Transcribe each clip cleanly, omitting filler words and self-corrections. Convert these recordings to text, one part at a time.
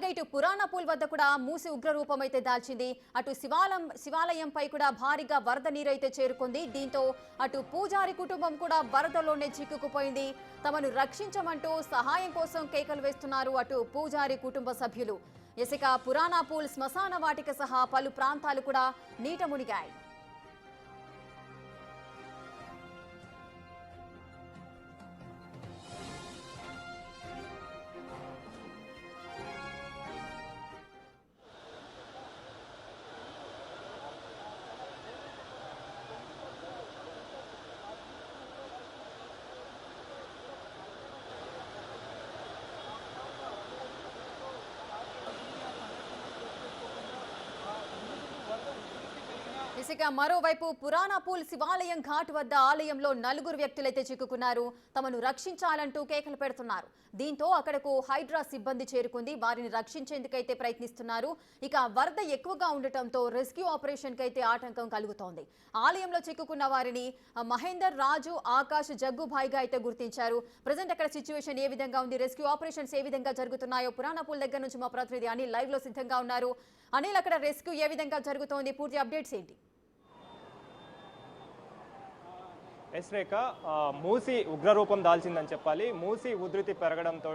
అలాగే ఇటు పురాణపూల్ వద్ద కూడా మూసి ఉగ్రరూపం అయితే దాల్చింది. అటు శివాలయంపై కూడా భారీగా వరద నీరు అయితే చేరుకుంది. దీంతో అటు పూజారి కుటుంబం కూడా వరదలోనే చిక్కుకుపోయింది. తమను రక్షించమంటూ సహాయం కోసం కేకలు వేస్తున్నారు అటు పూజారి కుటుంబ సభ్యులు. ఇసుక పురాణపూల్ శ్మశాన వాటిక సహా పలు ప్రాంతాలు కూడా నీట మునిగాయి. ఇసుక మరోవైపు పురాణపూల్ శివాలయం ఘాట్ వద్ద ఆలయంలో 4 వ్యక్తులైతే చిక్కుకున్నారు. తమను రక్షించాలంటూ కేకలు పెడుతున్నారు. దీంతో అక్కడకు హైడ్రా సిబ్బంది చేరుకుంది. వారిని రక్షించేందుకైతే ప్రయత్నిస్తున్నారు. ఇక వరద ఎక్కువగా ఉండటంతో రెస్క్యూ ఆపరేషన్ కైతే ఆటంకం కలుగుతోంది. ఆలయంలో చిక్కుకున్న వారిని మహేందర్, రాజు, ఆకాష్, జగ్గుభాయిగా అయితే గుర్తించారు. ప్రజెంట్ అక్కడ సిచ్యువేషన్ ఏ విధంగా ఉంది, రెస్క్యూ ఆపరేషన్స్ ఏ విధంగా జరుగుతున్నాయో పురాణపూల్ దగ్గర నుంచి మా ప్రతినిధి అనిల్ లైవ్ లో సిద్ధంగా ఉన్నారు. అనిల్, అక్కడ రెస్క్యూ ఏ విధంగా జరుగుతోంది, పూర్తి అప్డేట్స్ ఏంటి? ఎస్ రేఖ, మూసి ఉగ్రరూపం దాల్చిందని చెప్పాలి. మూసి ఉధృతి పెరగడంతో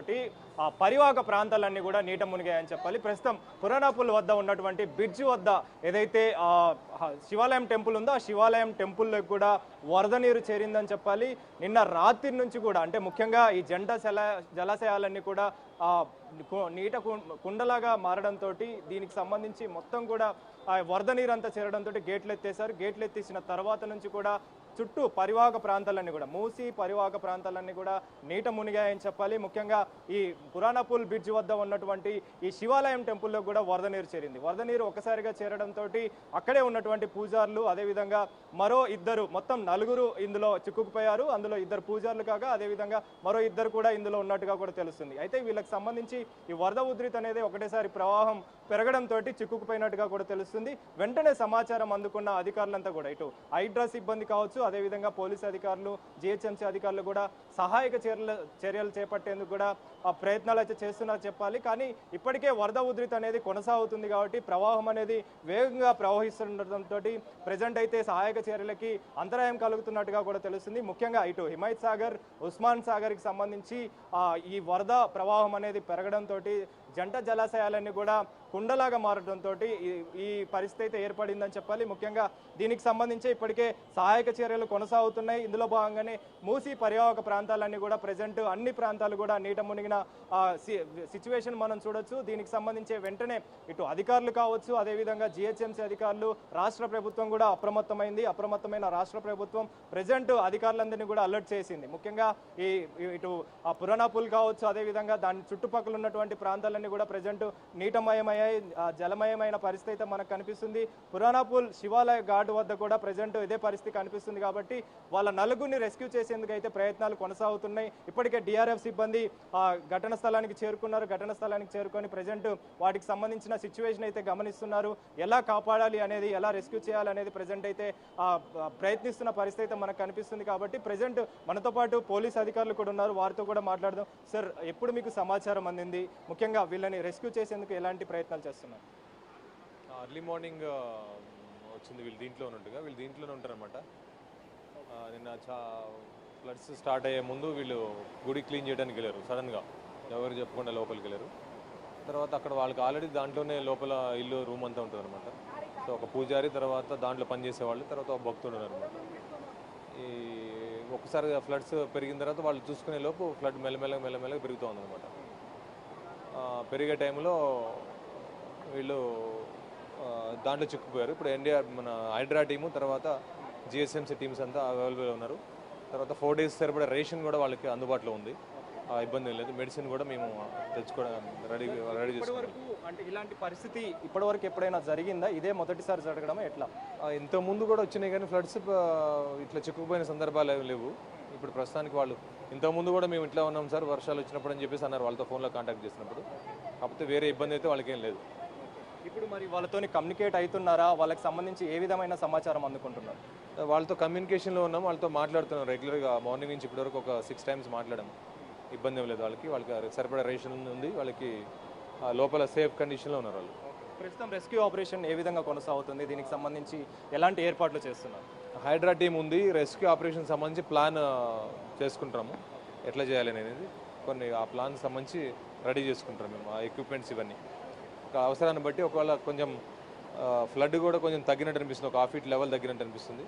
పరివాహక ప్రాంతాలన్నీ కూడా నీట మునిగాయని చెప్పాలి. ప్రస్తుతం పురాణపూల్ వద్ద ఉన్నటువంటి బ్రిడ్జ్ వద్ద ఏదైతే శివాలయం టెంపుల్ ఉందో ఆ శివాలయం టెంపుల్లోకి కూడా వరద నీరు చేరిందని చెప్పాలి. నిన్న రాత్రి నుంచి కూడా అంటే ముఖ్యంగా ఈ జలాశయాలన్నీ కూడా నీట కుండలాగా మారడంతో దీనికి సంబంధించి మొత్తం కూడా వరద నీరు అంతా చేరడంతో గేట్లు ఎత్తేసారు. గేట్లు ఎత్తేసిన తర్వాత నుంచి కూడా చుట్టూ పరివాహక ప్రాంతాలన్నీ కూడా మూసి పరివాహక ప్రాంతాలన్నీ కూడా నీట మునిగాయని చెప్పాలి. ముఖ్యంగా ఈ పురాణపూల్ బ్రిడ్జ్ వద్ద ఉన్నటువంటి ఈ శివాలయం టెంపుల్లో కూడా వరద నీరు చేరింది. వరద నీరు ఒకసారిగా చేరడంతో అక్కడే ఉన్నటువంటి పూజారులు, అదేవిధంగా మరో 2 మొత్తం 4 ఇందులో చిక్కుకుపోయారు. అందులో 2 పూజారులు కాగా అదేవిధంగా మరో 2 కూడా ఇందులో ఉన్నట్టుగా కూడా తెలుస్తుంది. అయితే వీళ్ళకి సంబంధించి ఈ వరద ఉధృతి అనేది ఒకటేసారి ప్రవాహం పెరగడంతో చిక్కుకుపోయినట్టుగా కూడా తెలుస్తుంది. వెంటనే సమాచారం అందుకున్న అధికారులంతా కూడా ఇటు హైడ్రా సిబ్బంది కావచ్చు, అదేవిధంగా పోలీసు అధికారులు, జిహెచ్ఎంసీ అధికారులు కూడా సహాయక చర్యలు చేపట్టేందుకు కూడా ప్రయత్నాలు అయితే చేస్తున్నారు చెప్పాలి. కానీ ఇప్పటికే వరద ఉధృతి అనేది కొనసాగుతుంది కాబట్టి ప్రవాహం అనేది వేగంగా ప్రవహిస్తుండటంతో ప్రజెంట్ అయితే సహాయక చర్యలకి అంతరాయం కలుగుతున్నట్టుగా కూడా తెలుస్తుంది. ముఖ్యంగా ఇటు హిమాయత్ సాగర్, ఉస్మాన్ సాగర్కి సంబంధించి ఈ వరద ప్రవాహం అనేది పెరగడంతో జంట జలాశయాలన్నీ కూడా కుండలాగా మారడంతో ఈ పరిస్థితి అయితే ఏర్పడిందని చెప్పాలి. ముఖ్యంగా దీనికి సంబంధించి ఇప్పటికే సహాయక చర్యలు కొనసాగుతున్నాయి. ఇందులో భాగంగానే మూసి పరివాహక ప్రాంతాలన్నీ కూడా ప్రజెంట్ అన్ని ప్రాంతాలు కూడా నీట మునిగిన సిచ్యువేషన్ మనం చూడొచ్చు. దీనికి సంబంధించి వెంటనే ఇటు అధికారులు కావచ్చు, అదేవిధంగా జిహెచ్ఎంసీ అధికారులు, రాష్ట్ర ప్రభుత్వం కూడా అప్రమత్తమైన రాష్ట్ర ప్రభుత్వం ప్రజెంట్ అధికారులందరినీ కూడా అలర్ట్ చేసింది. ముఖ్యంగా ఇటు పురాణపూల్ కావచ్చు, అదేవిధంగా దాని చుట్టుపక్కల ఉన్నటువంటి ప్రాంతాలన్నీ కూడా ప్రజెంట్ నీటమయమయ్యాయి, జలమయమైన పరిస్థితి అయితే మనకు కనిపిస్తుంది. పురాణపూల్ శివాలయ ఘాట్ వద్ద కూడా ప్రజెంట్ ఇదే పరిస్థితి కనిపిస్తుంది. కాబట్టి వాళ్ళ 4 రెస్క్యూ చేసేందుకు అయితే ప్రయత్నాలు కొనసాగుతున్నాయి. ఇప్పటికే డిఆర్ఎఫ్ సిబ్బంది ఘటన స్థలానికి చేరుకున్నారు. ఘటన స్థలానికి చేరుకొని ప్రజెంట్ వాటికి సంబంధించిన సిచ్యువేషన్ అయితే గమనిస్తున్నారు. ఎలా కాపాడాలి అనేది, ఎలా రెస్క్యూ చేయాలి అనేది ప్రజెంట్ అయితే ప్రయత్నిస్తున్న పరిస్థితి అయితే మనకు కనిపిస్తుంది. కాబట్టి ప్రజెంట్ మనతో పాటు పోలీస్ అధికారులు కూడా ఉన్నారు, వారితో కూడా మాట్లాడదాం. సార్, ఎప్పుడు మీకు సమాచారం అందింది, ముఖ్యంగా వీళ్ళని రెస్క్యూ చేసేందుకు ఎలాంటి ప్రయత్నాలు చేస్తున్నారు? అర్లీ మార్నింగ్ వచ్చింది. వీళ్ళు దీంట్లోనే ఉంటారనమాట. నిన్న ఫ్లడ్స్ స్టార్ట్ అయ్యే ముందు వీళ్ళు గుడి క్లీన్ చేయడానికి వెళ్ళారు. సడన్గా ఎవరు చెప్పకుండా లోపలికి వెళ్ళారు. తర్వాత అక్కడ వాళ్ళకి ఆల్రెడీ దాంట్లోనే లోపల ఇల్లు, రూమ్ అంతా ఉంటుంది అనమాట. సో ఒక పూజారి, తర్వాత దాంట్లో పనిచేసేవాళ్ళు, తర్వాత ఒక భక్తుడు అనమాట. ఈ ఒకసారి ఫ్లడ్స్ పెరిగిన తర్వాత వాళ్ళు చూసుకునే లోపు ఫ్లడ్ మెల్లమెల్లగా పెరుగుతూ ఉందన్నమాట. పెరిగే టైంలో వీళ్ళు దాంట్లో చిక్కుపోయారు. ఇప్పుడు మన హైడ్రా టీము, తర్వాత జిఎస్ఎంసీ టీమ్స్ అంతా అవైలబుల్ ఉన్నారు. తర్వాత 4 days సరిపడా రేషన్ కూడా వాళ్ళకి అందుబాటులో ఉంది. ఇబ్బంది లేదు. మెడిసిన్ కూడా మేము తెచ్చుకోవడం రెడీ చేసుకున్నాం. అంటే ఇలాంటి పరిస్థితి ఇప్పటివరకు ఎప్పుడైనా జరిగిందా? ఇదే మొదటిసారి జరగడమా ఎట్లా? ఇంతకుముందు కూడా వచ్చినాయి కానీ ఫ్లడ్స్ ఇట్లా చిక్కుకుపోయిన సందర్భాలు ఏమి లేవు. ఇప్పుడు ప్రస్తుతానికి వాళ్ళు ఇంతకుముందు కూడా మేము ఇట్లా ఉన్నాం సార్ వర్షాలు వచ్చినప్పుడు అని చెప్పేసి అన్నారు వాళ్ళతో ఫోన్లో కాంటాక్ట్ చేసినప్పుడు. కాకపోతే వేరే ఇబ్బంది అయితే వాళ్ళకేం లేదు. ఇప్పుడు మరి వాళ్ళతో కమ్యూనికేట్ అవుతున్నారా? వాళ్ళకి సంబంధించి ఏ విధమైన సమాచారం అందుకుంటున్నారు? వాళ్ళతో కమ్యూనికేషన్లో ఉన్నాం, వాళ్ళతో మాట్లాడుతున్నాం రెగ్యులర్గా. మార్నింగ్ నుంచి ఇప్పటివరకు ఒక 6 times మాట్లాడాము. ఇబ్బంది ఏం లేదు వాళ్ళకి సరిపడా రేషన్ ఉంది. వాళ్ళకి లోపల సేఫ్ కండిషన్లో ఉన్నారు వాళ్ళు. ప్రస్తుతం రెస్క్యూ ఆపరేషన్ ఏ విధంగా కొనసాగుతుంది, దీనికి సంబంధించి ఎలాంటి ఏర్పాట్లు చేస్తున్నారు? హైడ్రా టీం ఉంది, రెస్క్యూ ఆపరేషన్ సంబంధించి ప్లాన్ చేసుకుంటాము ఎట్లా చేయాలి అనేది. కొన్ని ఆ ప్లాన్ సంబంధించి రెడీ చేసుకుంటాం మేము, ఆ ఎక్విప్మెంట్స్ ఇవన్నీ. ఒక అవసరాన్ని బట్టి ఒకవేళ కొంచెం ఫ్లడ్ కూడా కొంచెం తగ్గినట్టు అనిపిస్తుంది, ఒక 1 feet లెవెల్ తగ్గినట్టు అనిపిస్తుంది.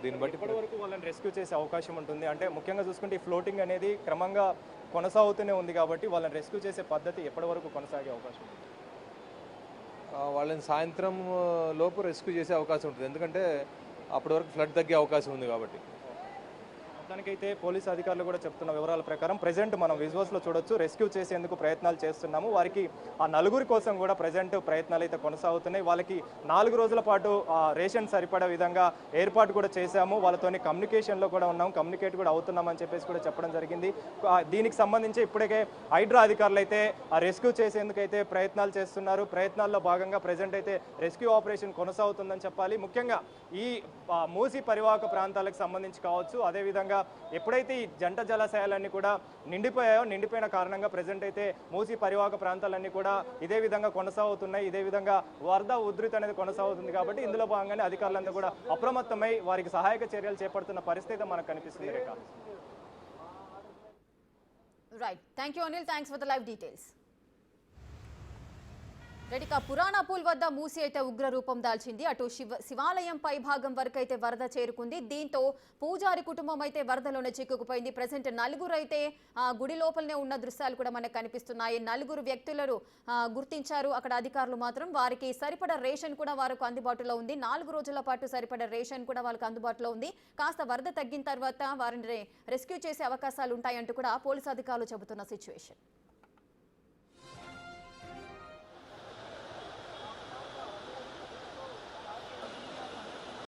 దీన్ని బట్టి ఇప్పటి వరకు వాళ్ళని రెస్క్యూ చేసే అవకాశం ఉంటుంది అంటే ముఖ్యంగా చూసుకుంటే ఈ ఫ్లోటింగ్ అనేది క్రమంగా కొనసాగుతూనే ఉంది కాబట్టి వాళ్ళని రెస్క్యూ చేసే పద్ధతి ఎప్పటి వరకు కొనసాగే అవకాశం ఉంది? వాళ్ళని సాయంత్రం లోపు రెస్క్యూ చేసే అవకాశం ఉంటుంది, ఎందుకంటే అప్పటి వరకు ఫ్లడ్ తగ్గే అవకాశం ఉంది కాబట్టి. మొత్తానికైతే పోలీసు అధికారులు కూడా చెప్తున్న వివరాల ప్రకారం ప్రజెంట్ మనం విజువల్స్లో చూడొచ్చు, రెస్క్యూ చేసేందుకు ప్రయత్నాలు చేస్తున్నాము. వారికి ఆ నలుగురి కోసం కూడా ప్రజెంట్ ప్రయత్నాలు అయితే కొనసాగుతున్నాయి. వాళ్ళకి 4 రోజుల పాటు రేషన్ సరిపడే విధంగా ఏర్పాటు కూడా చేశాము, వాళ్ళతోని కమ్యూనికేషన్లో కూడా ఉన్నాం, కమ్యూనికేట్ కూడా అవుతున్నామని చెప్పేసి కూడా చెప్పడం జరిగింది. దీనికి సంబంధించి ఇప్పటికే హైడ్రా అధికారులు అయితే ఆ రెస్క్యూ చేసేందుకు అయితే ప్రయత్నాలు చేస్తున్నారు. ప్రయత్నాల్లో భాగంగా ప్రజెంట్ అయితే రెస్క్యూ ఆపరేషన్ కొనసాగుతుందని చెప్పాలి. ముఖ్యంగా ఈ మూసీ పరివాహక ప్రాంతాలకు సంబంధించి కావచ్చు, అదేవిధంగా ఎప్పుడైతే ఈ జంట జలాశయాలన్నీ కూడా నిండిపోయిన కారణంగా ప్రజెంట్ అయితే మూసీ పరివాహక ప్రాంతాలన్నీ కూడా ఇదే విధంగా కొనసాగుతున్నాయి. ఇదే విధంగా వరద ఉధృతి అనేది కొనసాగుతుంది కాబట్టి ఇందులో భాగంగానే అధికారులంతా కూడా అప్రమత్తమై వారికి సహాయక చర్యలు చేపడుతున్న పరిస్థితి మనకు కనిపిస్తుంది. Right, thank you Anil, thanks for the live details. రెడ్డిక పురాణాపూల్ వద్ద మూసి అయితే ఉగ్ర రూపం దాల్చింది. అటు శివాలయం పై భాగం వరకు అయితే వరద చేరుకుంది. దీంతో పూజారి కుటుంబం అయితే వరదలోనే చిక్కుకుపోయింది. ప్రజెంట్ 4 అయితే గుడి లోపలనే ఉన్న దృశ్యాలు కూడా మనకు కనిపిస్తున్నాయి. 4 వ్యక్తులను గుర్తించారు అక్కడ అధికారులు. మాత్రం వారికి సరిపడా రేషన్ కూడా వారికి అందుబాటులో ఉంది. 4 రోజుల పాటు సరిపడా రేషన్ కూడా వాళ్ళకి అందుబాటులో ఉంది. కాస్త వరద తగ్గిన తర్వాత వారిని రెస్క్యూ చేసే అవకాశాలు ఉంటాయంటూ కూడా పోలీసు అధికారులు చెబుతున్న సిచ్యువేషన్.